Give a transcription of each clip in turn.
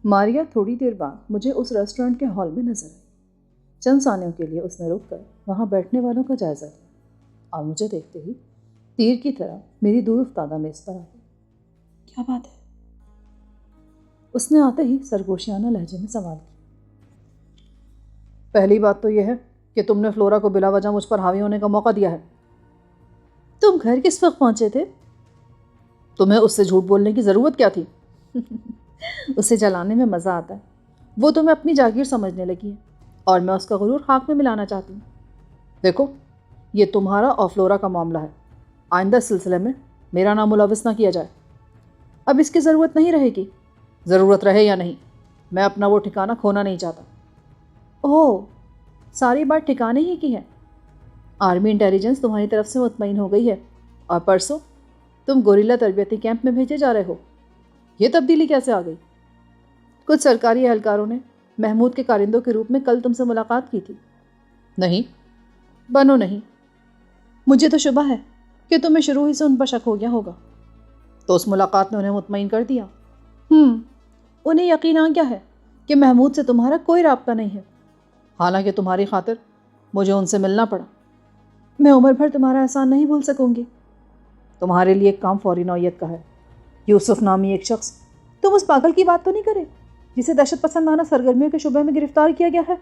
ماریا تھوڑی دیر بعد مجھے اس ریسٹورنٹ کے ہال میں نظر آئی۔ چند ثانیوں کے لیے اس نے رک کر وہاں بیٹھنے والوں کا جائزہ لیا اور مجھے دیکھتے ہی تیر کی طرح میری دور افتادہ میز پر آ گئی۔ کیا بات ہے؟ اس نے آتے ہی سرگوشیانہ لہجے میں سوال کیا۔ پہلی بات تو یہ ہے کہ تم نے فلورا کو بلا وجہ مجھ پر حاوی ہونے کا موقع دیا ہے۔ تم گھر کس وقت پہنچے تھے؟ تمہیں اس سے جھوٹ بولنے کی ضرورت کیا تھی؟ اسے جلانے میں مزہ آتا ہے۔ وہ تمہیں اپنی جاگیر سمجھنے لگی ہے اور میں اس کا غرور خاک میں ملانا چاہتی ہوں۔ دیکھو، یہ تمہارا اور فلورا کا معاملہ ہے۔ آئندہ اس سلسلے میں میرا نام ملوث نہ کیا جائے۔ اب اس کی ضرورت نہیں رہے گی، ضرورت رہے یا نہیں، میں اپنا وہ ٹھکانہ کھونا نہیں چاہتا۔ اوہ، ساری بات ٹھکانے ہی کی ہے۔ آرمی انٹیلیجنس تمہاری طرف سے مطمئن ہو گئی ہے اور پرسوں تم گوریلا تربیتی کیمپ میں بھیجے جا رہے ہو۔ یہ تبدیلی کیسے آ گئی؟ کچھ سرکاری اہلکاروں نے محمود کے کارندوں کے روپ میں کل تم سے ملاقات کی تھی۔ نہیں، بنو نہیں، مجھے تو شبہ ہے کہ تمہیں شروع ہی سے ان پر شک ہو گیا ہوگا۔ تو اس ملاقات نے انہیں مطمئن کر دیا؟ انہیں یقین آ گیا ہے کہ محمود سے تمہارا کوئی رابطہ نہیں ہے، حالانکہ تمہاری خاطر مجھے ان سے ملنا پڑا۔ میں عمر بھر تمہارا احسان نہیں بھول سکوں گی۔ تمہارے لیے ایک کام فوری نوعیت کا ہے۔ یوسف نامی ایک شخص، تم اس پاگل کی بات تو نہیں کرے جسے دہشت پسندانہ سرگرمیوں کے شعبے میں گرفتار کیا گیا ہے؟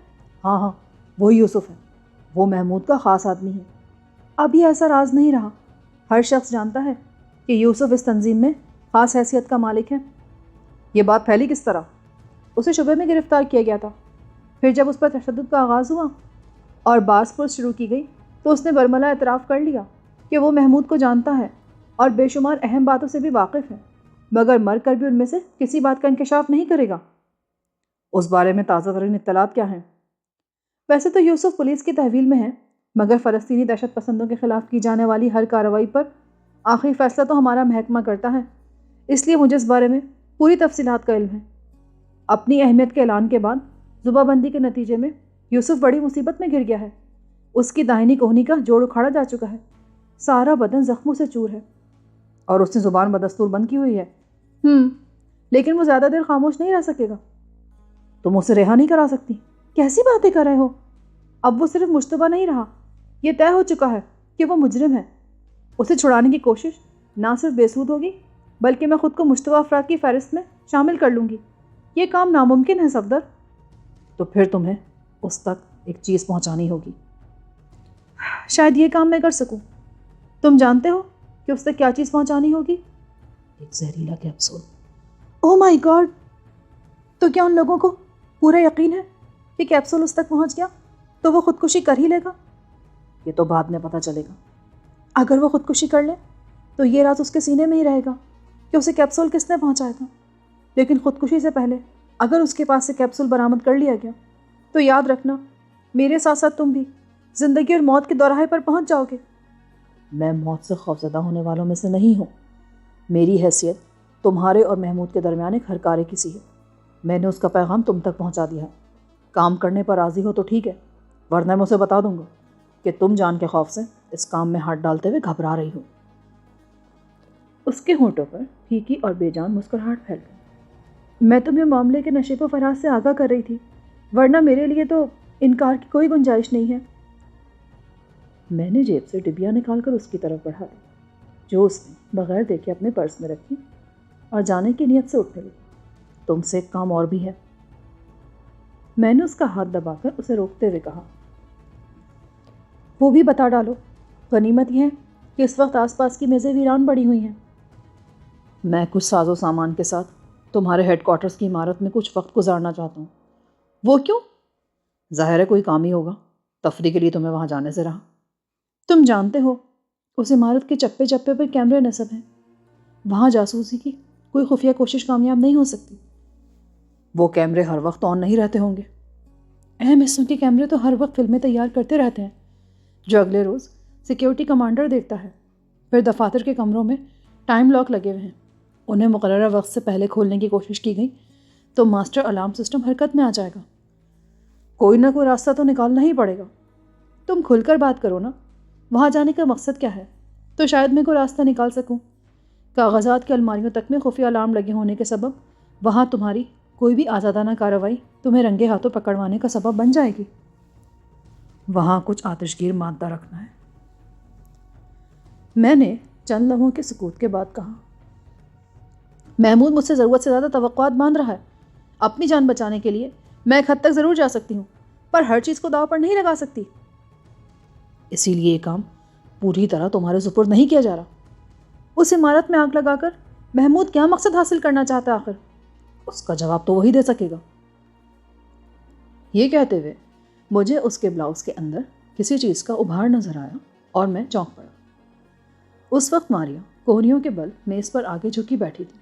ہاں، وہی یوسف ہے۔ وہ محمود کا خاص آدمی ہے۔ اب یہ ایسا راز نہیں رہا، ہر شخص جانتا ہے کہ یوسف اس تنظیم میں خاص حیثیت کا مالک ہے۔ یہ بات پھیلی کس طرح؟ اسے شعبے میں گرفتار کیا گیا تھا، پھر جب اس پر تشدد کا آغاز ہوا اور بارس پرس شروع کی گئی تو اس نے برملا اعتراف کر لیا کہ وہ محمود کو جانتا ہے اور بے شمار اہم باتوں سے بھی واقف ہے، مگر مر کر بھی ان میں سے کسی بات کا انکشاف نہیں کرے گا۔ اس بارے میں تازہ ترین اطلاعات کیا ہیں؟ ویسے تو یوسف پولیس کی تحویل میں ہے، مگر فلسطینی دہشت پسندوں کے خلاف کی جانے والی ہر کارروائی پر آخری فیصلہ تو ہمارا محکمہ کرتا ہے، اس لیے مجھے اس بارے میں پوری تفصیلات کا علم ہے۔ اپنی اہمیت کے اعلان کے بعد زبہ بندی کے نتیجے میں یوسف بڑی مصیبت میں گر گیا ہے۔ اس کی داہنی کوہنی کا جوڑ اکھاڑا جا چکا ہے، سارا بدن زخموں سے چور ہے، اور اس نے زبان بدستور بند کی ہوئی ہے۔ لیکن وہ زیادہ دیر خاموش نہیں رہ سکے گا۔ تم اسے رہا نہیں کرا سکتی۔ کیسی باتیں کر رہے ہو؟ اب وہ صرف مشتبہ نہیں رہا، یہ طے ہو چکا ہے کہ وہ مجرم ہے۔ اسے چھڑانے کی کوشش نہ صرف بے سود ہوگی بلکہ میں خود کو مشتبہ افراد کی فہرست میں شامل کر لوں گی۔ یہ کام ناممکن ہے صفدر۔ تو پھر تمہیں اس تک ایک چیز پہنچانی ہوگی۔ شاید یہ کام میں کر سکوں۔ تم جانتے ہو کہ اس تک کیا چیز پہنچانی ہوگی؟ ایک زہریلا کیپسول۔ اوہ مائی گاڈ! تو کیا ان لوگوں کو پورا یقین ہے کہ کیپسول اس تک پہنچ گیا تو وہ خودکشی کر ہی لے گا؟ یہ تو بعد میں پتہ چلے گا۔ اگر وہ خودکشی کر لے تو یہ راز اس کے سینے میں ہی رہے گا کہ اسے کیپسول کس نے پہنچایا تھا۔ لیکن خودکشی سے پہلے اگر اس کے پاس سے کیپسول برآمد کر لیا گیا تو یاد رکھنا، میرے ساتھ ساتھ تم بھی زندگی اور موت کے دوراہے پر پہنچ جاؤ گے۔ میں موت سے خوفزدہ ہونے والوں میں سے نہیں ہوں۔ میری حیثیت تمہارے اور محمود کے درمیان ایک ہرکارے کسی ہے۔ میں نے اس کا پیغام تم تک پہنچا دیا ہے۔ کام کرنے پر راضی ہو تو ٹھیک ہے، ورنہ میں اسے بتا دوں گا کہ تم جان کے خوف سے اس کام میں ہاتھ ڈالتے ہوئے گھبرا رہی ہو۔ اس کے ہونٹوں پر پھیکی اور بے جان مسکراہٹ پھیل گئی۔ میں تمہیں معاملے کے نشیب و فراز سے آگاہ کر رہی تھی، ورنہ میرے لیے تو انکار کی کوئی گنجائش نہیں ہے۔ میں نے جیب سے ڈبیا نکال کر اس کی طرف بڑھا دی، جو اس نے بغیر دیکھے اپنے پرس میں رکھی اور جانے کی نیت سے اٹھنے لگی۔ تم سے ایک کام اور بھی ہے۔ میں نے اس کا ہاتھ دبا کر اسے روکتے ہوئے کہا۔ وہ بھی بتا ڈالو۔ غنیمت یہ ہے کہ اس وقت آس پاس کی میزیں ویران پڑی ہوئی ہیں۔ میں کچھ ساز و سامان کے ساتھ تمہارے ہیڈ کوارٹرز کی عمارت میں کچھ وقت گزارنا چاہتا ہوں۔ وہ کیوں؟ ظاہر ہے کوئی کام ہی ہوگا، تفریح کے لیے تمہیں وہاں جانے سے رہا۔ تم جانتے ہو اس عمارت کے چپے چپے پر کیمرے نصب ہیں، وہاں جاسوسی کی کوئی خفیہ کوشش کامیاب نہیں ہو سکتی۔ وہ کیمرے ہر وقت آن نہیں رہتے ہوں گے۔ اہم حصوں کے کیمرے تو ہر وقت فلمیں تیار کرتے رہتے ہیں، جو اگلے روز سیکیورٹی کمانڈر دیکھتا ہے۔ پھر دفاتر کے کمروں میں ٹائم لاک لگے ہوئے ہیں، انہیں مقررہ وقت سے پہلے کھولنے کی کوشش کی گئی تو ماسٹر الارم سسٹم حرکت میں آ جائے گا۔ کوئی نہ کوئی راستہ تو نکالنا ہی پڑے گا۔ تم کھل کر بات کرو نا، وہاں جانے کا مقصد کیا ہے؟ تو شاید میں کوئی راستہ نکال سکوں۔ کاغذات کی الماریوں تک میں خفیہ الارم لگے ہونے کے سبب وہاں تمہاری کوئی بھی آزادانہ کارروائی تمہیں رنگے ہاتھوں پکڑوانے کا سبب بن جائے گی۔ وہاں کچھ آتشگیر مادہ رکھنا ہے۔ میں نے چند لمحوں کے سکوت کے بعد کہا، محمود مجھ سے ضرورت سے زیادہ توقعات باندھ رہا ہے۔ اپنی جان بچانے کے لیے میں ایک حد تک ضرور جا سکتی ہوں، پر ہر چیز کو داؤ پر نہیں لگا سکتی۔ اسی لیے یہ کام پوری طرح تمہارے سپرد نہیں کیا جا رہا۔ اس عمارت میں آگ لگا کر محمود کیا مقصد حاصل کرنا چاہتا ہے آخر؟ اس کا جواب تو وہی دے سکے گا۔ یہ کہتے ہوئے مجھے اس کے بلاؤز کے اندر کسی چیز کا ابھار نظر آیا اور میں چونک پڑا۔ اس وقت ماریا کوہنیوں کے بل میز پر آگے جھکی بیٹھی تھی۔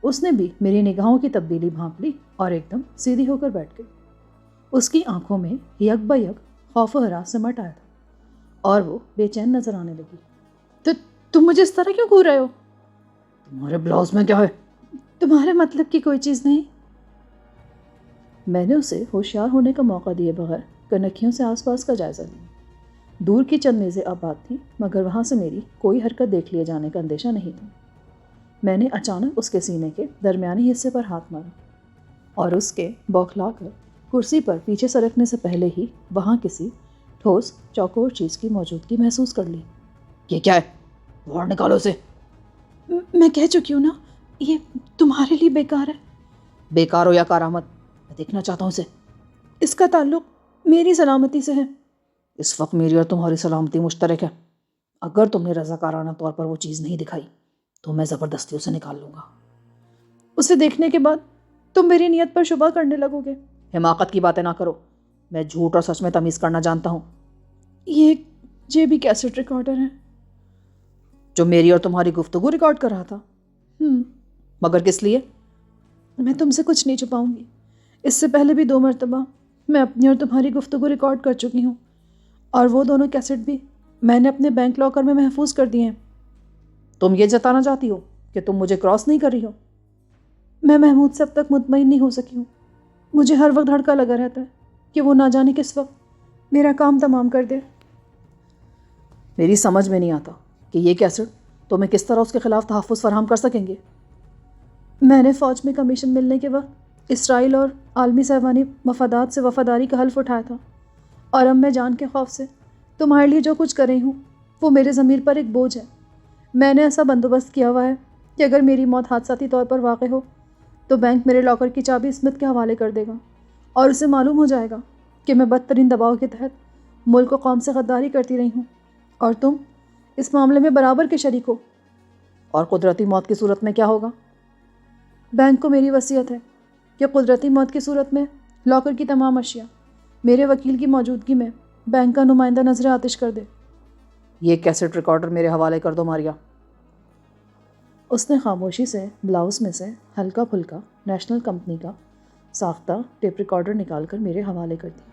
اس نے بھی میری نگاہوں کی تبدیلی بھانپ لی اور ایک دم سیدھی ہو کر بیٹھ گئی۔ اس کی آنکھوں میں یک بہ یک خوف و ہراس سمٹ آیا تھا اور وہ بے چین نظر آنے لگی۔ تم مجھے اس طرح کیوں گھور رہے ہو؟ تمہارے بلاؤز میں کیا ہے؟ تمہارے مطلب کی کوئی چیز نہیں۔ میں نے اسے ہوشیار ہونے کا موقع دیے بغیر کنکھیوں سے آس پاس کا جائزہ لیا۔ دور کی چند میزیں آباد تھیں، مگر وہاں سے میری کوئی حرکت دیکھ لیے جانے کا اندیشہ نہیں تھا۔ میں نے اچانک اس کے سینے کے درمیانی حصے پر ہاتھ مارا اور اس کے بوکھلا کر کرسی پر پیچھے سرکنے سے پہلے ہی وہاں کسی ٹھوس چوکور چیز کی موجودگی محسوس کر لی۔ یہ کیا ہے؟ باہر نکالو اسے۔ میں کہہ چکی ہوں نا، یہ تمہارے لیے بیکار ہے۔ بیکار ہو یا کارآمد، میں دیکھنا چاہتا ہوں اسے۔ اس کا تعلق میری سلامتی سے ہے۔ اس وقت میری اور تمہاری سلامتی مشترک ہے۔ اگر تم نے رضاکارانہ طور پر وہ چیز نہیں دکھائی تو میں زبردستی اسے نکال لوں گا۔ اسے دیکھنے کے بعد تم میری نیت پر شبہ کرنے لگو گے۔ حماقت کی باتیں نہ کرو، میں جھوٹ اور سچ میں تمیز کرنا جانتا ہوں۔ یہ جیبی کیسٹ ریکارڈر ہے جو میری اور تمہاری گفتگو ریکارڈ کر رہا تھا۔ مگر کس لیے؟ میں تم سے کچھ نہیں چھپاؤں گی۔ اس سے پہلے بھی 2 مرتبہ میں اپنی اور تمہاری گفتگو ریکارڈ کر چکی ہوں، اور وہ دونوں کیسٹ بھی میں نے اپنے بینک لاکر میں محفوظ کر دیے ہیں۔ تم یہ جتانا چاہتی ہو کہ تم مجھے کراس نہیں کر رہی ہو؟ میں محمود سے اب تک مطمئن نہیں ہو سکی ہوں۔ مجھے ہر وقت دھڑکا لگا رہتا ہے کہ وہ نہ جانے کس وقت میرا کام تمام کر دے۔ میری سمجھ میں نہیں آتا کہ یہ کیسٹ تمہیں کس طرح اس کے خلاف تحفظ فراہم کر سکیں گے۔ میں نے فوج میں کمیشن ملنے کے وقت اسرائیل اور عالمی صہیونی مفادات سے وفاداری کا حلف اٹھایا تھا، اور اب میں جان کے خوف سے تمہارے لیے جو کچھ کر رہی ہوں وہ میرے ضمیر پر ایک بوجھ ہے۔ میں نے ایسا بندوبست کیا ہوا ہے کہ اگر میری موت حادثاتی طور پر واقع ہو تو بینک میرے لاکر کی چابی اسمتھ کے حوالے کر دے گا، اور اسے معلوم ہو جائے گا کہ میں بدترین دباؤ کے تحت ملک و قوم سے غداری کرتی رہی ہوں، اور تم اس معاملے میں برابر کے شریک ہو۔ اور قدرتی موت کی صورت میں کیا ہوگا؟ بینک کو میری وصیت ہے کہ قدرتی موت کی صورت میں لاکر کی تمام اشیاء میرے وکیل کی موجودگی میں بینک کا نمائندہ نظر آتش کر دے۔ یہ کیسٹ ریکارڈر میرے حوالے کر دو ماریا۔ اس نے خاموشی سے بلاؤز میں سے ہلکا پھلکا نیشنل کمپنی کا ساختہ ٹیپ ریکارڈر نکال کر میرے حوالے کر دیا۔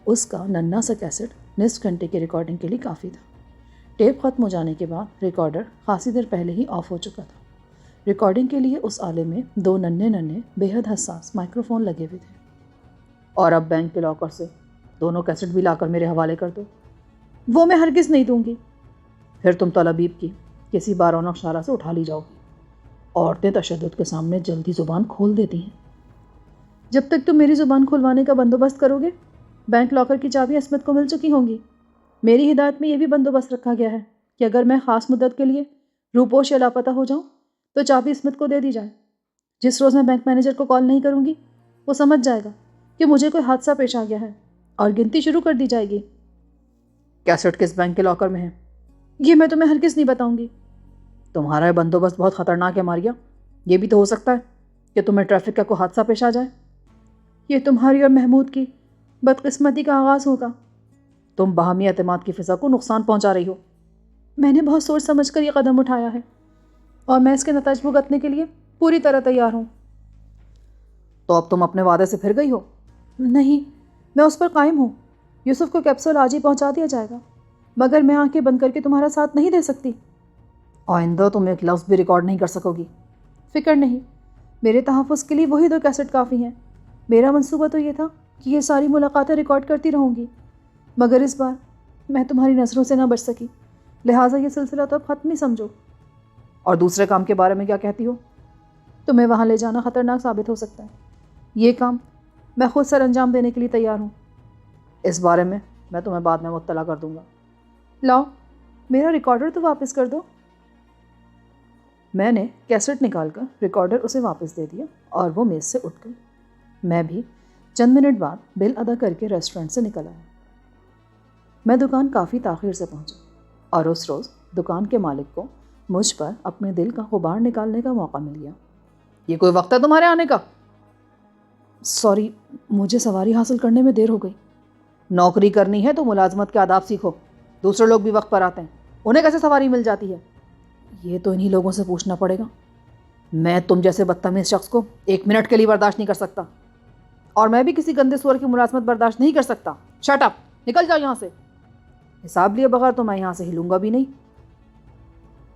اس کا ننھا سا کیسٹ نصف گھنٹے کی ریکارڈنگ کے لیے کافی تھا۔ ٹیپ ختم ہو جانے کے بعد ریکارڈر خاصی دیر پہلے ہی آف ہو چکا تھا۔ ریکارڈنگ کے لیے اس آلے میں 2 ننھے بے حد حساس مائکرو فون لگے ہوئے تھے۔ اور اب بینک کے لاکر سے دونوں کیسٹ بھی لا کر میرے حوالے کر دو۔ وہ میں ہرگز نہیں دوں گی۔ پھر تم طلبیب کی کسی بارونق شارہ سے اٹھا لی جاؤ گی۔ عورتیں تشدد کے سامنے جلدی زبان کھول دیتی ہیں۔ جب تک تم میری زبان کھلوانے کا بندوبست کرو گے، بینک لاکر کی چابیاں اسمتھ کو مل چکی ہوں گی۔ میری ہدایت میں یہ بھی بندوبست رکھا گیا ہے کہ اگر میں خاص مدت کے لیے روپوش یا لاپتہ ہو جاؤں تو چابی اسمتھ کو دے دی جائے۔ جس روز میں بینک مینیجر کو کال نہیں کروں گی، وہ سمجھ جائے گا کہ مجھے کوئی حادثہ پیش آ گیا ہے، اور گنتی شروع کر دی جائے گی۔ کیسٹ کس بینک کے لاکر میں ہے یہ میں تمہیں ہرگز نہیں بتاؤں گی۔ تمہارا یہ بندوبست بہت خطرناک ہے ماریا۔ یہ بھی تو ہو سکتا ہے کہ تمہیں ٹریفک کا کوئی حادثہ پیش آ جائے۔ یہ تمہاری اور محمود کی بدقسمتی کا آغاز ہوگا۔ تم باہمی اعتماد کی فضا کو نقصان پہنچا رہی ہو۔ میں نے بہت سوچ سمجھ کر یہ قدم اٹھایا ہے، اور میں اس کے نتائج بھگتنے کے لیے پوری طرح تیار ہوں۔ تو اب تم اپنے وعدے سے پھر گئی ہو؟ نہیں، میں اس پر قائم ہوں۔ یوسف کو کیپسول آج ہی پہنچا دیا جائے گا، مگر میں آنکھیں بند کر کے تمہارا ساتھ نہیں دے سکتی۔ آئندہ تم ایک لفظ بھی ریکارڈ نہیں کر سکو گی۔ فکر نہیں، میرے تحفظ کے لیے وہی 2 کیسٹ کافی ہیں۔ میرا منصوبہ تو یہ تھا کہ یہ ساری ملاقاتیں ریکارڈ کرتی رہوں گی، مگر اس بار میں تمہاری نظروں سے نہ بچ سکی، لہٰذا یہ سلسلہ تو اب ختم ہی سمجھو۔ اور دوسرے کام کے بارے میں کیا کہتی ہو؟ تمہیں وہاں لے جانا خطرناک ثابت ہو سکتا ہے۔ یہ کام میں خود سر انجام دینے کے لیے تیار ہوں۔ اس بارے میں تمہیں بعد میں مطلع کر دوں گا۔ لاؤ میرا ریکارڈر تو واپس کر دو۔ میں نے کیسٹ نکال کر ریکارڈر اسے واپس دے دیا اور وہ میز سے اٹھ گئی۔ میں بھی چند منٹ بعد بل ادا کر کے ریسٹورنٹ سے نکل آیا۔ میں دکان کافی تاخیر سے پہنچا اور اس روز دکان کے مالک کو مجھ پر اپنے دل کا غبار نکالنے کا موقع مل گیا۔ یہ کوئی وقت ہے تمہارے آنے کا؟ سوری، مجھے سواری حاصل کرنے میں دیر ہو گئی۔ نوکری کرنی ہے تو ملازمت کے آداب سیکھو۔ دوسرے لوگ بھی وقت پر آتے ہیں، انہیں کیسے سواری مل جاتی ہے؟ یہ تو انہی لوگوں سے پوچھنا پڑے گا۔ میں تم جیسے بدتمیز شخص کو 1 منٹ کے لیے برداشت نہیں کر سکتا، اور میں بھی کسی گندے سور کی ملازمت برداشت نہیں کر سکتا۔ شٹ اپ، نکل جاؤ یہاں سے۔ حساب لیے بغیر تو میں یہاں سے ہلوں گا بھی نہیں۔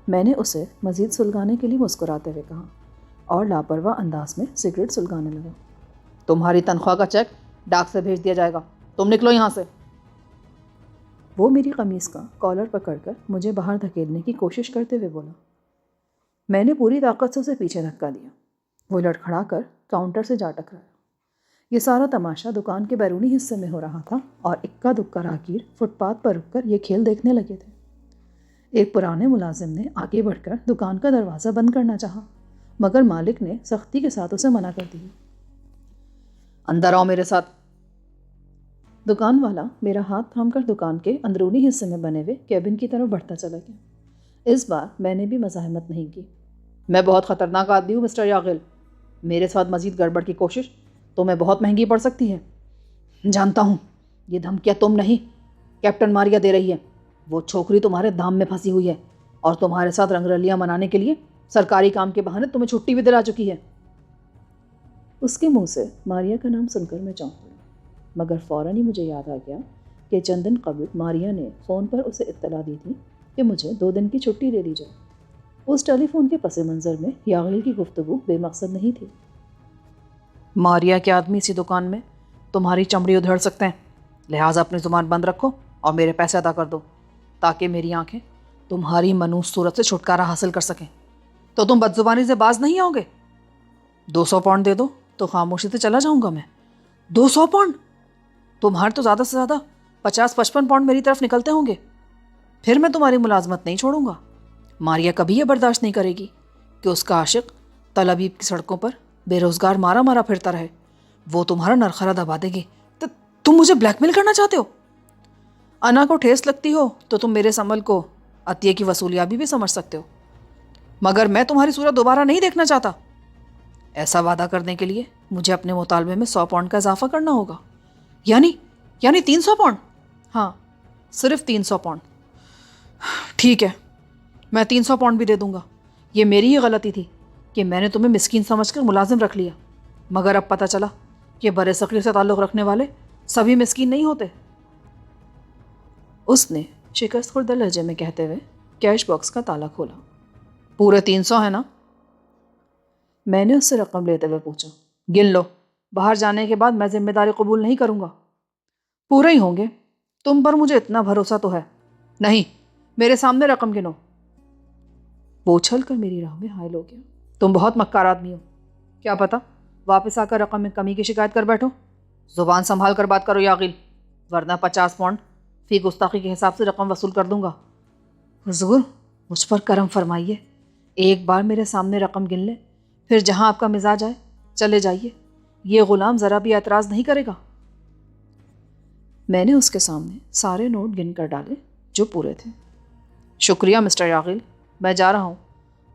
میں نے اسے مزید سلگانے کے لیے مسکراتے ہوئے کہا اور لاپرواہ انداز میں سگریٹ سلگانے لگا۔ تمہاری تنخواہ کا چیک ڈاک سے بھیج دیا جائے گا، تم نکلو یہاں سے۔ وہ میری قمیص کا کالر پکڑ کر مجھے باہر دھکیلنے کی کوشش کرتے ہوئے بولا۔ میں نے پوری طاقت سے اسے پیچھے دھکا دیا۔ وہ لڑکھڑا کر کاؤنٹر سے جا ٹکرایا۔ یہ سارا تماشا دکان کے بیرونی حصے میں ہو رہا تھا اور اکا دکا راہگیر فٹ پاتھ پر رک کر یہ کھیل دیکھنے لگے تھے۔ ایک پرانے ملازم نے آگے بڑھ کر دکان کا دروازہ بند کرنا چاہا، مگر مالک نے سختی کے ساتھ اسے منع کر دیا۔ اندر آؤ میرے ساتھ۔ دکان والا میرا ہاتھ تھام کر دکان کے اندرونی حصے میں بنے ہوئے کیبن کی طرف بڑھتا چلا گیا۔ اس بار میں نے بھی مزاحمت نہیں کی۔ میں بہت خطرناک آدمی ہوں مسٹر یاغل، میرے ساتھ مزید گڑبڑ کی کوشش تمہیں بہت مہنگی پڑ سکتی ہے۔ جانتا ہوں، یہ دھمکیاں تم نہیں، کیپٹن ماریا دے رہی ہے۔ وہ چھوکری تمہارے دام میں پھنسی ہوئی ہے اور تمہارے ساتھ رنگ رلیاں منانے کے لیے سرکاری کام کے بہانے تمہیں چھٹی بھی دلا چکی ہے۔ اس کے منہ سے ماریا کا نام سن کر میں چونک پڑا، مگر فوراً ہی مجھے یاد آ گیا کہ چند دن قبل ماریا نے فون پر اسے اطلاع دی تھی کہ مجھے 2 دن کی چھٹی دے دی جائے۔ اس ٹیلی فون کے پس منظر میں یاغل کی گفتگو بے مقصد نہیں تھی۔ ماریا کے آدمی اسی دکان میں تمہاری چمڑی ادھیڑ سکتے ہیں، لہٰذا اپنی زبان بند رکھو اور میرے پیسے ادا کر دو تاکہ میری آنکھیں تمہاری منحوس صورت سے چھٹکارا حاصل کر سکیں۔ تو تم بدزبانی سے باز نہیں آؤ گے؟ 200 پاؤنڈ دے دو تو خاموشی سے چلا جاؤں گا میں۔ 200 پاؤنڈ؟ تمہارے تو زیادہ سے زیادہ 50-55 پاؤنڈ میری طرف نکلتے ہوں گے۔ پھر میں تمہاری ملازمت نہیں چھوڑوں گا۔ ماریا کبھی یہ برداشت نہیں کرے گی کہ اس کا عاشق تل ابیب کی سڑکوں پر بے روزگار مارا مارا پھرتا رہے۔ وہ تمہارا نرخرا دبا دے گی۔ تم مجھے بلیک میل کرنا چاہتے ہو؟ انا کو ٹھیس لگتی ہو تو تم میرے اس عمل کو عطیے کی وصولیابی بھی سمجھ سکتے ہو، مگر میں تمہاری صورت دوبارہ نہیں دیکھنا چاہتا۔ ایسا وعدہ کرنے کے لیے مجھے اپنے مطالبے میں 100 پاؤنڈ کا اضافہ کرنا ہوگا۔ یعنی 300 پاؤنڈ؟ ہاں، صرف 300 پاؤنڈ۔ ٹھیک ہے، میں 300 پاؤنڈ بھی دے دوں گا۔ یہ میری ہی غلطی تھی کہ میں نے تمہیں مسکین سمجھ کر ملازم رکھ لیا، مگر اب پتہ چلا کہ برِ صغیر سے تعلق رکھنے والے سبھی مسکین نہیں ہوتے۔ اس نے شکست خوردہ لہجے میں کہتے ہوئے کیش باکس کا تالا کھولا۔ پورے 300 ہے نا؟ میں نے اس سے رقم لیتے ہوئے پوچھا۔ گن لو، باہر جانے کے بعد میں ذمہ داری قبول نہیں کروں گا۔ پورے ہی ہوں گے، تم پر مجھے اتنا بھروسہ تو ہے۔ نہیں، میرے سامنے رقم گنو۔ وہ اچھل کر میری راہ میں حائل ہو گیا۔ تم بہت مکار آدمی ہو، کیا پتا واپس آ کر رقم میں کمی کی شکایت کر بیٹھو۔ زبان سنبھال کر بات کرو یاغل، ورنہ 50 پاؤنڈ فی گستاخی کے حساب سے رقم وصول کر دوں گا۔ حضور، مجھ پر کرم فرمائیے، ایک بار میرے سامنے رقم گن لیں، پھر جہاں آپ کا مزاج آئے چلے جائیے، یہ غلام ذرا بھی اعتراض نہیں کرے گا۔ میں نے اس کے سامنے سارے نوٹ گن کر ڈالے جو پورے تھے۔ شکریہ مسٹر یاغل، میں جا رہا ہوں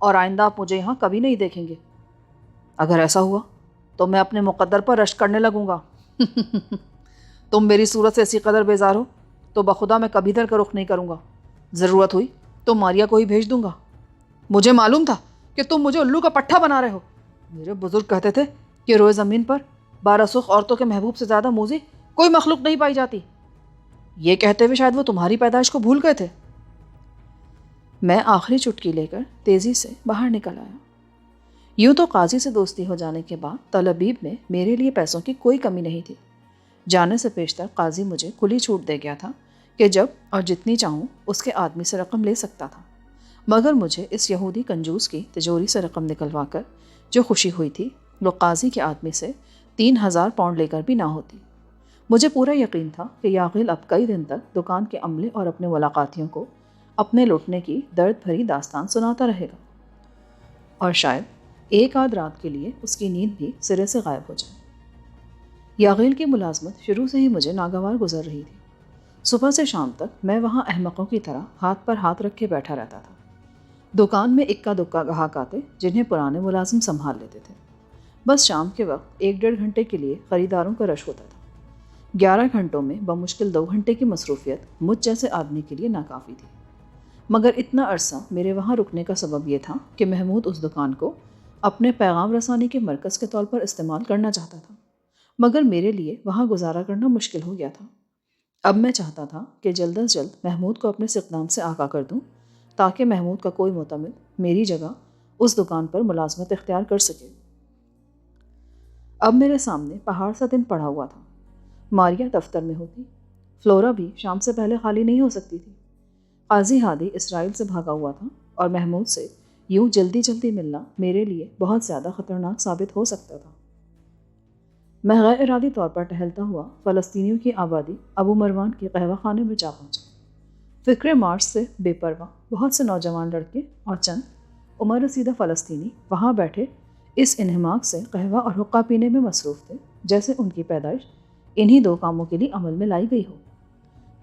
اور آئندہ آپ مجھے یہاں کبھی نہیں دیکھیں گے۔ اگر ایسا ہوا تو میں اپنے مقدر پر رشک کرنے لگوں گا۔ تم میری صورت سے ایسی قدر بیزار ہو تو بخدا میں کبھی در کا رخ نہیں کروں گا۔ ضرورت ہوئی تو ماریا کو ہی بھیج دوں گا۔ مجھے معلوم تھا کہ تم مجھے الو کا پٹھا بنا رہے ہو۔ میرے بزرگ کہتے تھے کہ روئے زمین پر 12 سرخ عورتوں کے محبوب سے زیادہ موذی کوئی مخلوق نہیں پائی جاتی۔ یہ کہتے ہوئے شاید وہ تمہاری پیدائش کو بھول گئے تھے۔ میں آخری چٹکی لے کر تیزی سے باہر نکل آیا۔ یوں تو قاضی سے دوستی ہو جانے کے بعد طلبیب میں میرے لیے پیسوں کی کوئی کمی نہیں تھی۔ جانے سے پیشتر قاضی مجھے کھلی چھوٹ دے گیا تھا کہ جب اور جتنی چاہوں اس کے آدمی سے رقم لے سکتا تھا، مگر مجھے اس یہودی کنجوس کی تجوری سے رقم نکلوا کر جو خوشی ہوئی تھی وہ قاضی کے آدمی سے 3,000 پاؤنڈ لے کر بھی نہ ہوتی۔ مجھے پورا یقین تھا کہ یاغل اب کئی دن تک دکان کے عملے اور اپنے ملاقاتیوں کو اپنے لوٹنے کی درد بھری داستان سناتا رہے گا، اور شاید ایک آدھ رات کے لیے اس کی نیند بھی سرے سے غائب ہو جائے۔ یاغل کی ملازمت شروع سے ہی مجھے ناگوار گزر رہی تھی۔ صبح سے شام تک میں وہاں احمقوں کی طرح ہاتھ پر ہاتھ رکھ کے بیٹھا رہتا تھا۔ دکان میں اکا دکا گاہک آتے جنہیں پرانے ملازم سنبھال لیتے تھے۔ بس شام کے وقت 1-1.5 گھنٹے کے لیے خریداروں کا رش ہوتا تھا۔ 11 گھنٹوں میں بمشکل 2 گھنٹے کی مصروفیت مجھ جیسے آدمی کے لیے ناکافی تھی، مگر اتنا عرصہ میرے وہاں رکنے کا سبب یہ تھا کہ محمود اس دکان کو اپنے پیغام رسانی کے مرکز کے طور پر استعمال کرنا چاہتا تھا، مگر میرے لیے وہاں گزارا کرنا مشکل ہو گیا تھا۔ اب میں چاہتا تھا کہ جلد از جلد محمود کو اپنے استخدام سے آگاہ کر دوں تاکہ محمود کا کوئی معتمد میری جگہ اس دکان پر ملازمت اختیار کر سکے۔ اب میرے سامنے پہاڑ سا دن پڑا ہوا تھا۔ ماریا دفتر میں ہوتی، فلورا بھی شام سے پہلے خالی نہیں ہو سکتی تھی، قاضی ہادی اسرائیل سے بھاگا ہوا تھا، اور محمود سے یوں جلدی جلدی ملنا میرے لیے بہت زیادہ خطرناک ثابت ہو سکتا تھا۔ میں غیر ارادی طور پر ٹہلتا ہوا فلسطینیوں کی آبادی ابو مروان کے قہوہ خانے میں جا پہنچا۔ فکر مارچ سے بے پرواہ بہت سے نوجوان لڑکے اور چند عمر رسیدہ فلسطینی وہاں بیٹھے اس انہماک سے قہوہ اور حقہ پینے میں مصروف تھے جیسے ان کی پیدائش انہی 2 کاموں کے لیے عمل میں لائی گئی ہو۔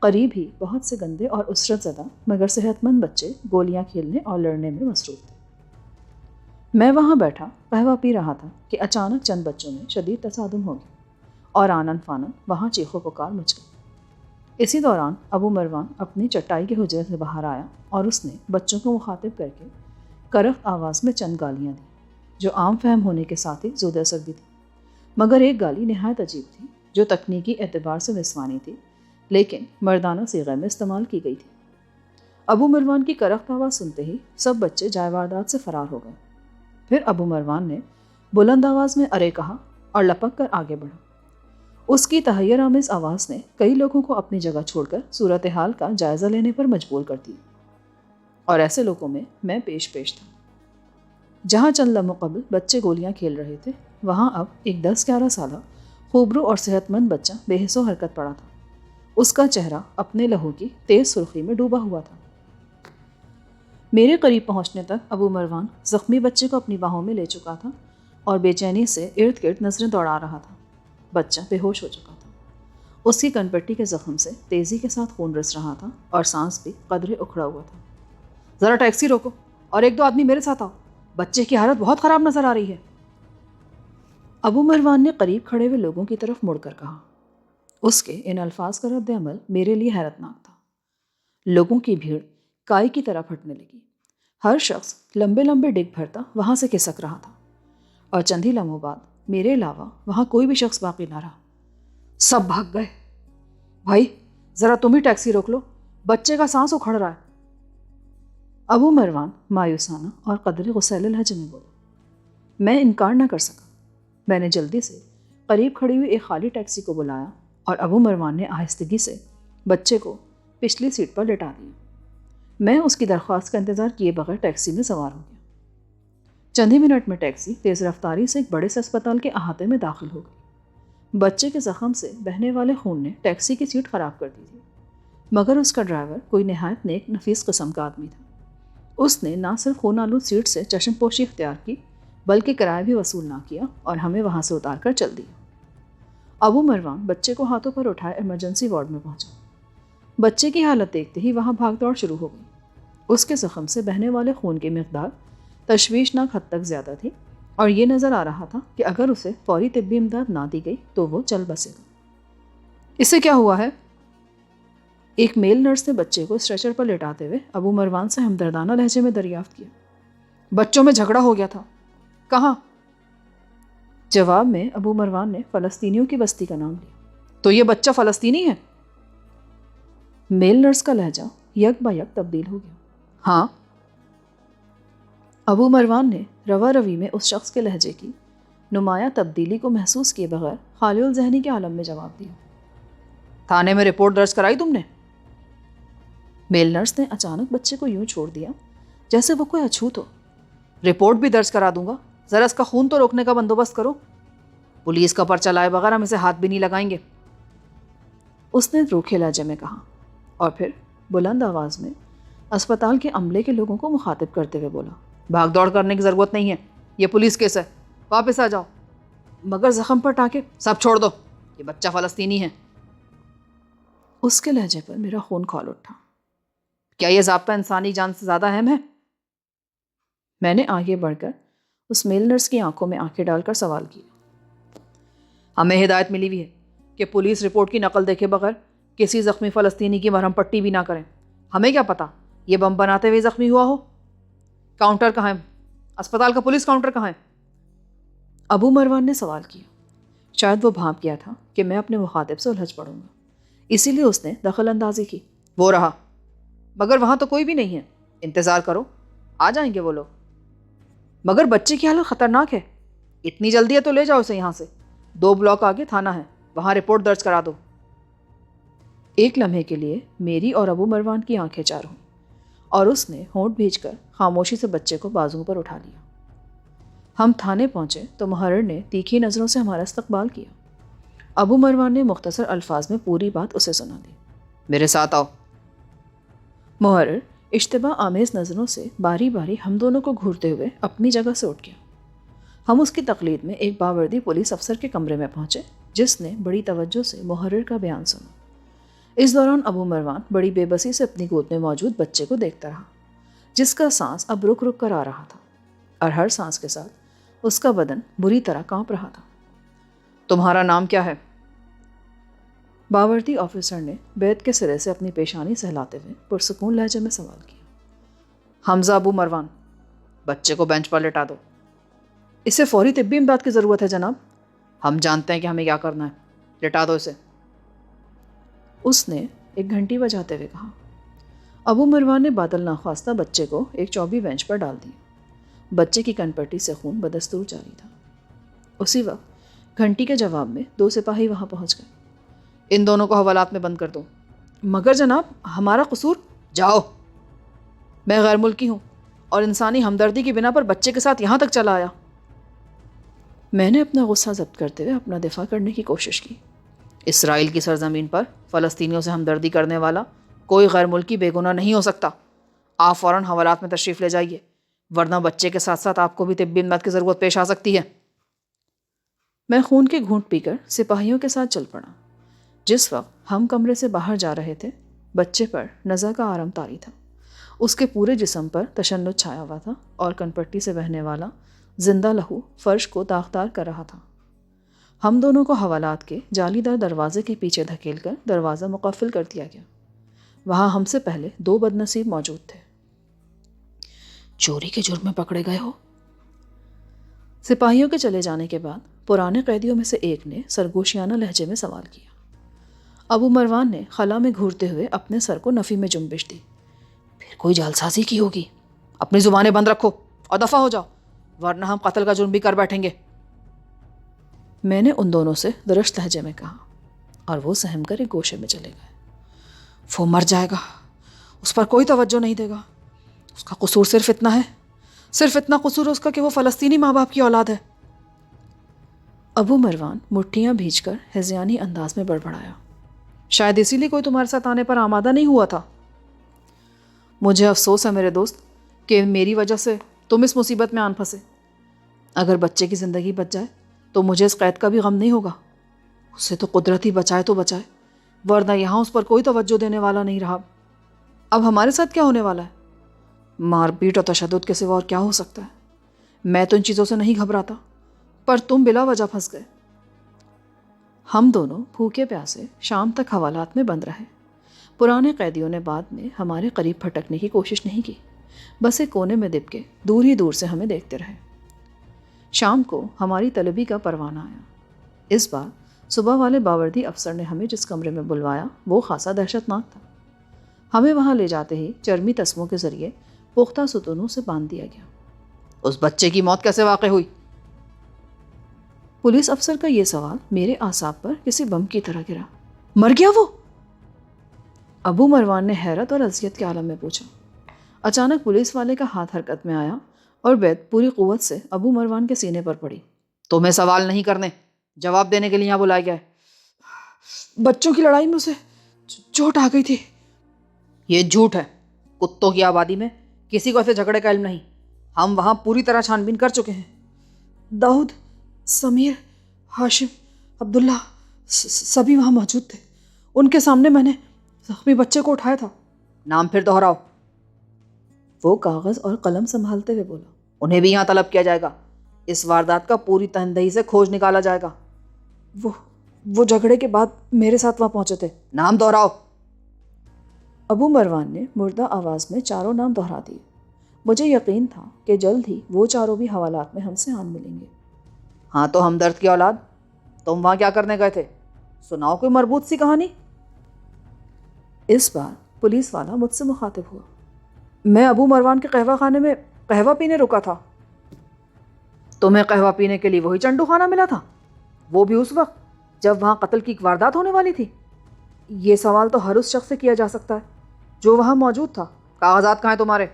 قریب ہی بہت سے گندے اور عسرت زدہ مگر صحت مند بچے گولیاں کھیلنے اور لڑنے میں مصروف تھے۔ میں وہاں بیٹھا قہوہ پی رہا تھا کہ اچانک چند بچوں میں شدید تصادم ہو گیا اور آنن فانن وہاں چیخو پکار مچ گئی۔ اسی دوران ابو مروان اپنی چٹائی کے حجرے سے باہر آیا اور اس نے بچوں کو مخاطب کر کے کرخت آواز میں چند گالیاں دیں جو عام فہم ہونے کے ساتھ ہی زود اثر بھی تھی، مگر ایک گالی نہایت عجیب تھی جو تکنیکی اعتبار سے نسوانی تھی لیکن مردانہ صیغے میں استعمال کی گئی تھی۔ ابو مروان کی کرخت آواز سنتے ہی سب بچے جائے واردات سے فرار ہو گئے۔ پھر ابو مروان نے بلند آواز میں ارے کہا اور لپک کر آگے بڑھا۔ اس کی تحیر آمیز آواز نے کئی لوگوں کو اپنی جگہ چھوڑ کر صورتحال کا جائزہ لینے پر مجبور کر دی، اور ایسے لوگوں میں پیش تھا۔ جہاں چند لمحوں قبل بچے گولیاں کھیل رہے تھے وہاں اب ایک 10-11 سالہ خوبرو اور صحت مند بچہ بے حس و حرکت پڑا تھا۔ اس کا چہرہ اپنے لہو کی تیز سرخی میں ڈوبا ہوا تھا۔ میرے قریب پہنچنے تک ابو مروان زخمی بچے کو اپنی باہوں میں لے چکا تھا اور بے چینی سے ارد گرد نظریں دوڑا رہا تھا۔ بچہ بے ہوش ہو چکا تھا، اس کی کنپٹی کے زخم سے تیزی کے ساتھ خون رس رہا تھا اور سانس بھی قدرے اکھڑا ہوا تھا۔ ذرا ٹیکسی روکو اور 1-2 آدمی میرے ساتھ آؤ، بچے کی حالت بہت خراب نظر آ رہی ہے، ابو مروان نے قریب کھڑے ہوئے لوگوں کی طرف مڑ کر کہا۔ اس کے ان الفاظ کا رد عمل میرے لیے حیرتناک تھا۔ لوگوں کی بھیڑ کائی کی طرح پھٹنے لگی، ہر شخص لمبے لمبے ڈگ بھرتا وہاں سے کھسک رہا تھا، اور چند ہی لمحوں بعد میرے علاوہ وہاں کوئی بھی شخص باقی نہ رہا۔ سب بھاگ گئے۔ بھائی ذرا تم ہی ٹیکسی روک لو، بچے کا سانس اکھڑ رہا ہے، ابو مروان مایوسانہ اور قدرے غصیلے لہجے میں بولا۔ میں انکار نہ کر سکا۔ میں نے جلدی سے قریب کھڑی ہوئی ایک خالی ٹیکسی کو بلایا اور ابو مروان نے آہستگی سے بچے کو پچھلی سیٹ پر لٹا دیا۔ میں اس کی درخواست کا انتظار کیے بغیر ٹیکسی میں سوار ہو گیا۔ چند ہی منٹ میں ٹیکسی تیز رفتاری سے ایک بڑے سے اسپتال کے احاطے میں داخل ہو گئی۔ بچے کے زخم سے بہنے والے خون نے ٹیکسی کی سیٹ خراب کر دی تھی، مگر اس کا ڈرائیور کوئی نہایت نیک نفیس قسم کا آدمی تھا۔ اس نے نہ صرف خون آلود سیٹ سے چشم پوشی اختیار کی بلکہ کرایہ بھی وصول نہ کیا اور ہمیں وہاں سے اتار کر چل دیا۔ ابو مروان بچے کو ہاتھوں پر اٹھائے ایمرجنسی وارڈ میں پہنچا۔ بچے کی حالت دیکھتے ہی وہاں بھاگ دوڑ شروع ہو گئی۔ اس کے زخم سے بہنے والے خون کی مقدار تشویشناک حد تک زیادہ تھی اور یہ نظر آ رہا تھا کہ اگر اسے فوری طبی امداد نہ دی گئی تو وہ چل بسے گا۔ اسے کیا ہوا ہے؟ ایک میل نرس نے بچے کو اسٹریچر پر لٹاتے ہوئے ابو مروان سے ہمدردانہ لہجے میں دریافت کیا۔ بچوں میں جھگڑا ہو گیا تھا۔ کہاں؟ جواب میں ابو مروان نے فلسطینیوں کی بستی کا نام لیا۔ تو یہ بچہ فلسطینی ہے؟ میل نرس کا لہجہ یک با یک تبدیل ہو گیا۔ ہاں، ابو مروان نے روا روی میں اس شخص کے لہجے کی نمایاں تبدیلی کو محسوس کیے بغیر خالی الذہنی کے عالم میں جواب دیا۔ تھانے میں رپورٹ درج کرائی تم نے؟ میل نرس نے اچانک بچے کو یوں چھوڑ دیا جیسے وہ کوئی اچھوت ہو۔ رپورٹ بھی درج کرا دوں گا، ذرا اس کا خون تو روکنے کا بندوبست کرو۔ پولیس کا پرچہ لائے بغیر ہم اسے ہاتھ بھی نہیں لگائیں گے، اس نے روکھے لہجے میں کہا، اور پھر بلند آواز میں اسپتال کے عملے کے لوگوں کو مخاطب کرتے ہوئے بولا، بھاگ دوڑ کرنے کی ضرورت نہیں ہے، یہ پولیس کیس ہے، واپس آ جاؤ، مگر زخم پر ٹانکے۔ سب چھوڑ دو، یہ بچہ فلسطینی ہے۔ اس کے لہجے پر میرا خون کھول اٹھا۔ کیا یہ ضابطہ انسانی جان سے زیادہ اہم ہے؟ میں نے آگے بڑھ کر اس میل نرس کی آنکھوں میں آنکھیں ڈال کر سوال کیا۔ ہمیں ہدایت ملی ہوئی ہے کہ پولیس رپورٹ کی نقل دیکھے بغیر کسی زخمی فلسطینی کی مرہم پٹی بھی نہ کریں۔ ہمیں کیا پتا یہ بم بناتے ہوئے زخمی ہوا ہو۔ کاؤنٹر کہاں ہے؟ اسپتال کا پولیس کاؤنٹر کہاں ہے؟ ابو مروان نے سوال کیا۔ شاید وہ بھانپ گیا تھا کہ میں اپنے مخاطب سے الجھ پڑوں گا، اسی لیے اس نے دخل اندازی کی۔ وہ رہا، مگر وہاں تو کوئی بھی نہیں ہے، انتظار کرو، آ جائیں گے وہ لوگ۔ مگر بچے کی حالت خطرناک ہے۔ اتنی جلدی ہے تو لے جاؤ اسے یہاں سے، 2 بلاک آگے تھانہ ہے، وہاں رپورٹ درج کرا دو۔ ایک لمحے کے لیے میری اور ابو مروان کی آنکھیں چار ہوئیں، اور اس نے ہونٹ بھیج کر خاموشی سے بچے کو بازو پر اٹھا لیا۔ ہم تھانے پہنچے تو محرر نے تیکھی نظروں سے ہمارا استقبال کیا۔ ابو مروان نے مختصر الفاظ میں پوری بات اسے سنا دی۔ میرے ساتھ آؤ۔ محرر اشتباہ آمیز نظروں سے باری باری ہم دونوں کو گھورتے ہوئے اپنی جگہ سے اٹھ گیا۔ ہم اس کی تقلید میں ایک باوردی پولیس افسر کے کمرے میں پہنچے، جس نے بڑی توجہ سے محرر کا بیان سنا۔ اس دوران ابو مروان بڑی بے بسی سے اپنی گود میں موجود بچے کو دیکھتا رہا، جس کا سانس اب رک رک کر آ رہا تھا، اور ہر سانس کے ساتھ اس کا بدن بری طرح کانپ رہا تھا۔ تمہارا نام کیا ہے؟ باوردی آفیسر نے بیت کے سرے سے اپنی پیشانی سہلاتے ہوئے پرسکون لہجے میں سوال کیا۔ حمزہ ابو مروان۔ بچے کو بینچ پر لٹا دو۔ اسے فوری طبی امداد کی ضرورت ہے جناب۔ ہم جانتے ہیں کہ ہمیں کیا کرنا ہے، لٹا دو اسے۔ اس نے ایک گھنٹی بجاتے ہوئے کہا۔ ابو مروان نے بادل ناخواستہ بچے کو ایک چوبی بینچ پر ڈال دیا۔ بچے کی کن پٹی سے خون بدستور جاری تھا۔ اسی وقت گھنٹی کے جواب میں 2 سپاہی وہاں پہنچ گئے۔ ان دونوں کو حوالات میں بند کر دو۔ مگر جناب ہمارا قصور۔ جاؤ۔ میں غیر ملکی ہوں اور انسانی ہمدردی کی بنا پر بچے کے ساتھ یہاں تک چلا آیا۔ میں نے اپنا غصہ ضبط کرتے ہوئے اپنا دفاع کرنے کی کوشش کی۔ اسرائیل کی سرزمین پر فلسطینیوں سے ہمدردی کرنے والا کوئی غیر ملکی بے گناہ نہیں ہو سکتا۔ آپ فوراً حوالات میں تشریف لے جائیے، ورنہ بچے کے ساتھ ساتھ آپ کو بھی طبی امداد کی ضرورت پیش آ سکتی ہے۔ میں خون کے گھونٹ پی کر سپاہیوں کے ساتھ چل پڑا۔ جس وقت ہم کمرے سے باہر جا رہے تھے، بچے پر نزع کا آرام طاری تھا۔ اس کے پورے جسم پر تشنج چھایا ہوا تھا، اور کن پٹی سے بہنے والا زندہ لہو فرش کو داغدار کر رہا تھا۔ ہم دونوں کو حوالات کے جالی دار دروازے کے پیچھے دھکیل کر دروازہ مقفل کر دیا گیا۔ وہاں ہم سے پہلے 2 بدنصیب موجود تھے۔ چوری کے جرم میں پکڑے گئے ہو؟ سپاہیوں کے چلے جانے کے بعد پرانے قیدیوں میں سے ایک نے سرگوشیانہ لہجے میں سوال کیا۔ ابو مروان نے خلا میں گھورتے ہوئے اپنے سر کو نفی میں جنبش دی۔ پھر کوئی جعلسازی کی ہوگی۔ اپنی زبانیں بند رکھو اور دفع ہو جاؤ، ورنہ ہم قتل کا جرم بھی کر بیٹھیں گے۔ میں نے ان دونوں سے درشت لہجے میں کہا، اور وہ سہم کر ایک گوشے میں چلے گئے۔ وہ مر جائے گا، اس پر کوئی توجہ نہیں دے گا۔ اس کا قصور صرف اتنا ہے، صرف اتنا قصور ہے اس کا کہ وہ فلسطینی ماں باپ کی اولاد ہے۔ ابو مروان مٹھیاں بھیج کر ہذیانی انداز میں بڑبڑایا۔ شاید اسی لیے کوئی تمہارے ساتھ آنے پر آمادہ نہیں ہوا تھا۔ مجھے افسوس ہے میرے دوست کہ میری وجہ سے تم اس مصیبت میں آن پھنسے۔ اگر بچے کی زندگی بچ جائے تو مجھے اس قید کا بھی غم نہیں ہوگا۔ اسے تو قدرت ہی بچائے تو بچائے، ورنہ یہاں اس پر کوئی توجہ دینے والا نہیں رہا۔ اب ہمارے ساتھ کیا ہونے والا ہے؟ مار پیٹ اور تشدد کے سوا اور کیا ہو سکتا ہے؟ میں تو ان چیزوں سے نہیں گھبراتا، پر تم بلا وجہ پھنس گئے۔ ہم دونوں بھوکے پیاسے شام تک حوالات میں بند رہے۔ پرانے قیدیوں نے بعد میں ہمارے قریب پھٹکنے کی کوشش نہیں کی، بس ایک کونے میں دب کے دور ہی دور سے ہمیں دیکھتے رہے۔ شام کو ہماری طلبی کا پروانہ آیا۔ اس بار صبح والے باوردی افسر نے ہمیں جس کمرے میں بلوایا وہ خاصا دہشت ناک تھا۔ ہمیں وہاں لے جاتے ہی چرمی تسموں کے ذریعے پختہ ستونوں سے باندھ دیا گیا۔ اس بچے کی موت کیسے واقع ہوئی؟ پولیس افسر کا یہ سوال میرے اعصاب پر کسی بم کی طرح گرا۔ مر گیا وہ؟ ابو مروان نے حیرت اور اذیت کے عالم میں پوچھا۔ اچانک پولیس والے کا ہاتھ حرکت میں آیا اور بیت پوری قوت سے ابو مروان کے سینے پر پڑی۔ تمہیں سوال نہیں کرنے، جواب دینے کے لیے یہاں بلایا گیا ہے؟ بچوں کی لڑائی میں اسے چوٹ آ گئی تھی۔ یہ جھوٹ ہے، کتوں کی آبادی میں کسی کو ایسے جھگڑے کا علم نہیں، ہم وہاں پوری طرح چھان بین کر چکے ہیں۔ داؤد، سمیر، ہاشم، عبداللہ سبھی وہاں موجود تھے، ان کے سامنے میں نے زخمی بچے کو اٹھایا تھا۔ نام پھر دوہراؤ۔ وہ کاغذ اور قلم سنبھالتے ہوئے بولا۔ انہیں بھی یہاں طلب کیا جائے گا، اس واردات کا پوری تندہی سے کھوج نکالا جائے گا۔ وہ جھگڑے کے بعد میرے ساتھ وہاں پہنچے تھے۔ نام دوہراؤ۔ ابو مروان نے مردہ آواز میں چاروں نام دہرا دیے۔ مجھے یقین تھا کہ جلد ہی وہ چاروں بھی حوالات میں ہم سے آن ملیں گے۔ ہاں تو ہمدرد کی اولاد، تم وہاں کیا کرنے گئے تھے؟ سناؤ کوئی مربوط سی کہانی۔ اس بار پولیس والا مجھ سے مخاطب ہوا۔ میں ابو مروان کے قہوہ خانے میں قہوہ پینے رکا تھا۔ تمہیں قہوہ پینے کے لیے وہی چنڈو خانہ ملا تھا، وہ بھی اس وقت جب وہاں قتل کی ایک واردات ہونے والی تھی؟ یہ سوال تو ہر اس شخص سے کیا جا سکتا ہے جو وہاں موجود تھا۔ کاغذات کہاں ہیں تمہارے؟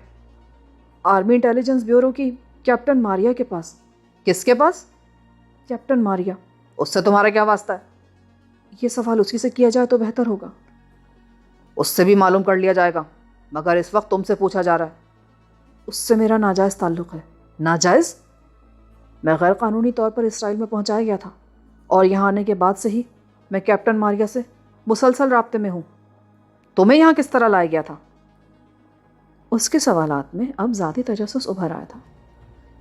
آرمی انٹیلیجنس بیورو کی کیپٹن ماریا کے پاس۔ کس کے پاس؟ کیپٹن ماریا۔ اس سے تمہارا کیا واسطہ ہے؟ یہ سوال اسی سے کیا جائے تو بہتر ہوگا۔ اس سے بھی معلوم کر لیا جائے گا، مگر اس وقت تم سے پوچھا جا رہا ہے۔ اس سے میرا ناجائز تعلق ہے۔ ناجائز؟ میں غیر قانونی طور پر اسرائیل میں پہنچایا گیا تھا، اور یہاں آنے کے بعد سے ہی میں کیپٹن ماریا سے مسلسل رابطے میں ہوں۔ تمہیں یہاں کس طرح لایا گیا تھا؟ اس کے سوالات میں اب ذاتی تجسس ابھر آیا تھا۔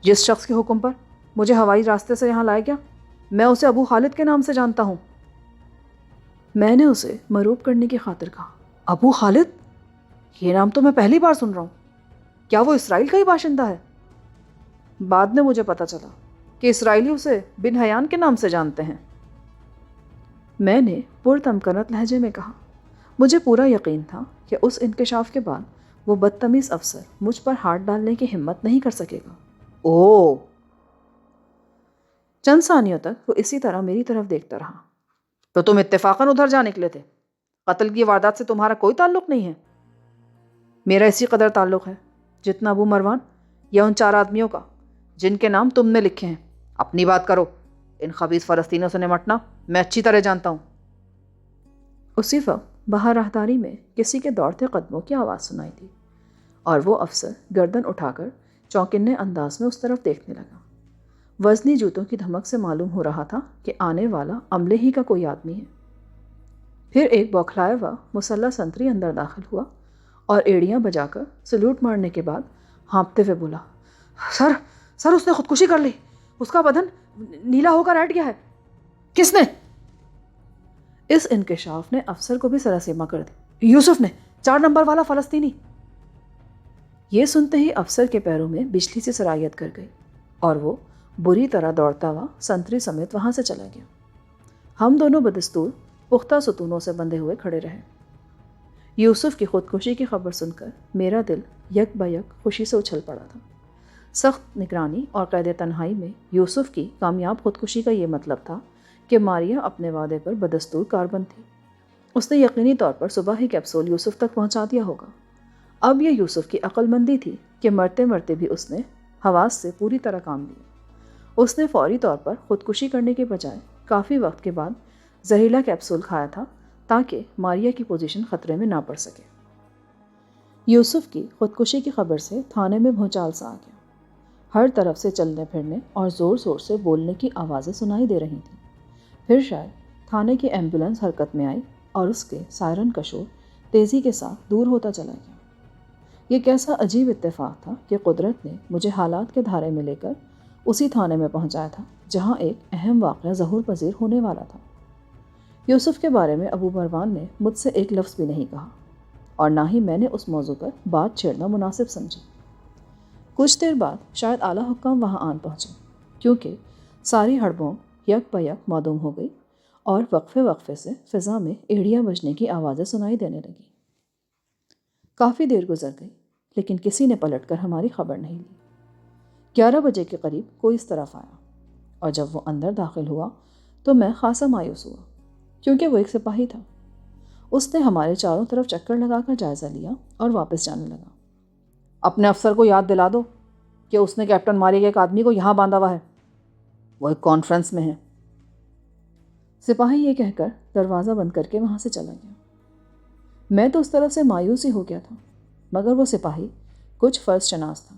جس شخص کے حکم پر مجھے ہوائی راستے سے یہاں لایا گیا، میں اسے ابو خالد کے نام سے جانتا ہوں۔ میں نے اسے مروب کرنے کی خاطر کہا۔ ابو خالد؟ یہ نام تو میں پہلی بار سن رہا ہوں۔ کیا وہ اسرائیل کا ہی باشندہ ہے؟ بعد میں مجھے پتا چلا کہ اسرائیلی اسے بن حیان کے نام سے جانتے ہیں۔ میں نے پرتمکنت لہجے میں کہا۔ مجھے پورا یقین تھا کہ اس انکشاف کے بعد وہ بدتمیز افسر مجھ پر ہاتھ ڈالنے کی ہمت نہیں کر سکے گا۔ اوہ! چند ثانیوں تک وہ اسی طرح میری طرف دیکھتا رہا۔ تو تم اتفاقاً ادھر جا نکلے تھے؟ قتل کی واردات سے تمہارا کوئی تعلق نہیں ہے؟ میرا اسی قدر تعلق ہے جتنا ابو مروان یا ان 4 آدمیوں کا جن کے نام تم نے لکھے ہیں۔ اپنی بات کرو، ان خبیث فلسطینیوں سے نمٹنا میں اچھی طرح جانتا ہوں۔ اسی وقت باہر راہداری میں کسی کے دوڑتے قدموں کی آواز سنائی دی، اور وہ افسر گردن اٹھا کر چونکنے انداز میں اس طرف دیکھنے لگا۔ وزنی جوتوں کی دھمک سے معلوم ہو رہا تھا کہ آنے والا عملے ہی کا کوئی آدمی ہے۔ پھر ایک بوکھلایا ہوا مسلح سنتری اندر داخل ہوا اور ایڑیاں بجا کر سلوٹ مارنے کے بعد ہانپتے ہوئے بولا، سر اس نے خودکشی کر لی، اس کا بدن نیلا ہو کر ہٹ گیا ہے۔ کس نے؟ اس انکشاف نے افسر کو بھی سراسیما کر دی۔ یوسف نے، 4 نمبر والا فلسطینی۔ یہ سنتے ہی افسر کے پیروں میں بجلی سی سرایت کر گئی اور وہ بری طرح دوڑتا ہوا سنتری سمیت وہاں سے چلا گیا۔ ہم دونوں بدستور پختہ ستونوں سے بندھے ہوئے کھڑے رہے۔ یوسف کی خودکشی کی خبر سن کر میرا دل یک بیک خوشی سے اچھل پڑا تھا۔ سخت نگرانی اور قید تنہائی میں یوسف کی کامیاب خودکشی کا یہ مطلب تھا کہ ماریا اپنے وعدے پر بدستور کاربند تھی۔ اس نے یقینی طور پر صبح ہی کیپسول یوسف تک پہنچا دیا ہوگا۔ اب یہ یوسف کی عقل مندی تھی کہ مرتے مرتے بھی اس نے حواس سے پوری طرح کام لیا۔ اس نے فوری طور پر خودکشی کرنے کے بجائے کافی وقت کے بعد زہریلا کیپسول کھایا تھا تاکہ ماریا کی پوزیشن خطرے میں نہ پڑ سکے۔ یوسف کی خودکشی کی خبر سے تھانے میں بھونچال سا آ گیا۔ ہر طرف سے چلنے پھرنے اور زور زور سے بولنے کی آوازیں سنائی دے رہی تھیں۔ پھر شاید تھانے کی ایمبولینس حرکت میں آئی اور اس کے سائرن کا شور تیزی کے ساتھ دور ہوتا چلا گیا۔ یہ کیسا عجیب اتفاق تھا کہ قدرت نے مجھے حالات کے دھارے میں لے کر اسی تھانے میں پہنچایا تھا جہاں ایک اہم واقعہ ظہور پذیر ہونے والا تھا۔ یوسف کے بارے میں ابو مروان نے مجھ سے ایک لفظ بھی نہیں کہا، اور نہ ہی میں نے اس موضوع پر بات چھیڑنا مناسب سمجھی۔ کچھ دیر بعد شاید اعلیٰ حکام وہاں آن پہنچے، کیونکہ ساری ہڑبوں یک بیک معدوم ہو گئی اور وقفے وقفے سے فضا میں ایڑیاں بجنے کی آوازیں سنائی دینے لگیں۔ کافی دیر گزر گئی لیکن کسی نے پلٹ کر ہماری خبر نہیں لی۔ 11 بجے کے قریب کوئی اس طرف آیا، اور جب وہ اندر داخل ہوا تو میں خاصا مایوس ہوا، کیونکہ وہ ایک سپاہی تھا۔ اس نے ہمارے چاروں طرف چکر لگا کر جائزہ لیا اور واپس جانے لگا۔ اپنے افسر کو یاد دلا دو کہ اس نے کیپٹن ماریا کے ایک آدمی کو یہاں باندھا ہوا ہے، وہ ایک کانفرنس میں ہے۔ سپاہی یہ کہہ کر دروازہ بند کر کے وہاں سے چلا گیا۔ میں تو اس طرف سے مایوس ہی ہو گیا تھا، مگر وہ سپاہی کچھ فرض شناس تھا۔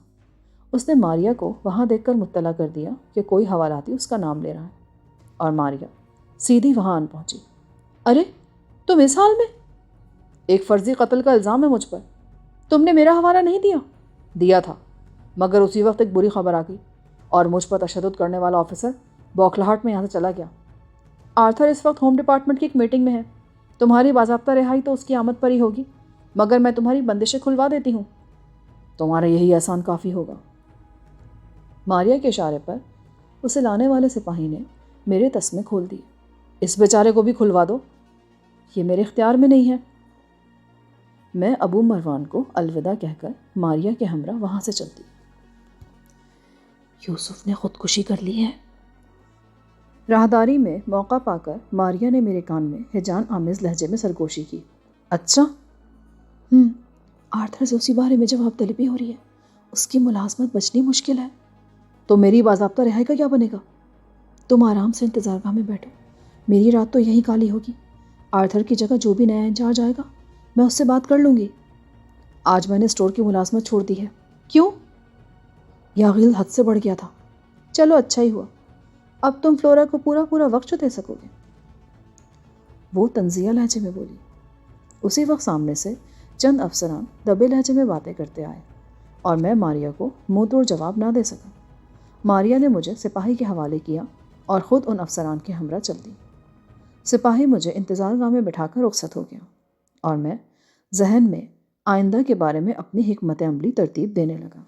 اس نے ماریا کو وہاں دیکھ کر مطلع کر دیا کہ کوئی حوالاتی اس کا نام لے رہا ہے، اور ماریا سیدھی وہاں آن پہنچی۔ ارے تم اس حال میں؟ ایک فرضی قتل کا الزام ہے مجھ پر۔ تم نے میرا حوالہ نہیں دیا؟ دیا تھا، مگر اسی وقت ایک بری خبر آ گئی اور مجھ پر تشدد کرنے والا آفیسر بوکھلاہٹ میں یہاں سے چلا گیا۔ آرتھر اس وقت ہوم ڈپارٹمنٹ کی ایک میٹنگ میں ہے۔ تمہاری باضابطہ رہائی تو اس کی آمد پر ہی ہوگی، مگر میں تمہاری بندشیں کھلوا دیتی ہوں۔ تمہارا یہی احسان کافی ہوگا۔ ماریا کے اشارے پر اسے لانے والے سپاہی نے میرے تسمے کھول دیے۔ اس بیچارے کو بھی کھلوا دو، یہ میرے اختیار میں نہیں ہے۔ میں ابو مروان کو الوداع کہہ کر ماریا کے ہمراہ وہاں سے چلتی۔ یوسف نے خودکشی کر لی ہے۔ راہداری میں موقع پا کر ماریا نے میرے کان میں ہیجان آمیز لہجے میں سرگوشی کی۔ اچھا؟ آرتھر سے اسی بارے میں جواب طلبی ہو رہی ہے، اس کی ملازمت بچنی مشکل ہے۔ تو میری باضابطہ رہائی کا کیا بنے گا؟ تم آرام سے انتظار گاہ میں بیٹھو، میری رات تو یہیں کالی ہوگی۔ آرتھر کی جگہ جو بھی نیا انچارج آئے گا میں اس سے بات کر لوں گی۔ آج میں نے اسٹور کی ملازمت چھوڑ دی ہے۔ کیوں؟ یہ غل حد سے بڑھ گیا تھا۔ چلو اچھا ہی ہوا، اب تم فلورا کو پورا وقت دے سکو گے۔ وہ طنزیہ لہجے میں بولی۔ اسی وقت سامنے سے چند افسران دبے لہجے میں باتیں کرتے آئے اور میں ماریا کو منہ توڑ جواب نہ دے سکا۔ ماریا نے مجھے سپاہی کے حوالے کیا اور خود ان افسران کے ہمراہ چل دی۔ سپاہی مجھے انتظار گاہ میں بٹھا کر رخصت ہو گیا اور میں ذہن میں آئندہ کے بارے میں اپنی حکمت عملی ترتیب دینے لگا۔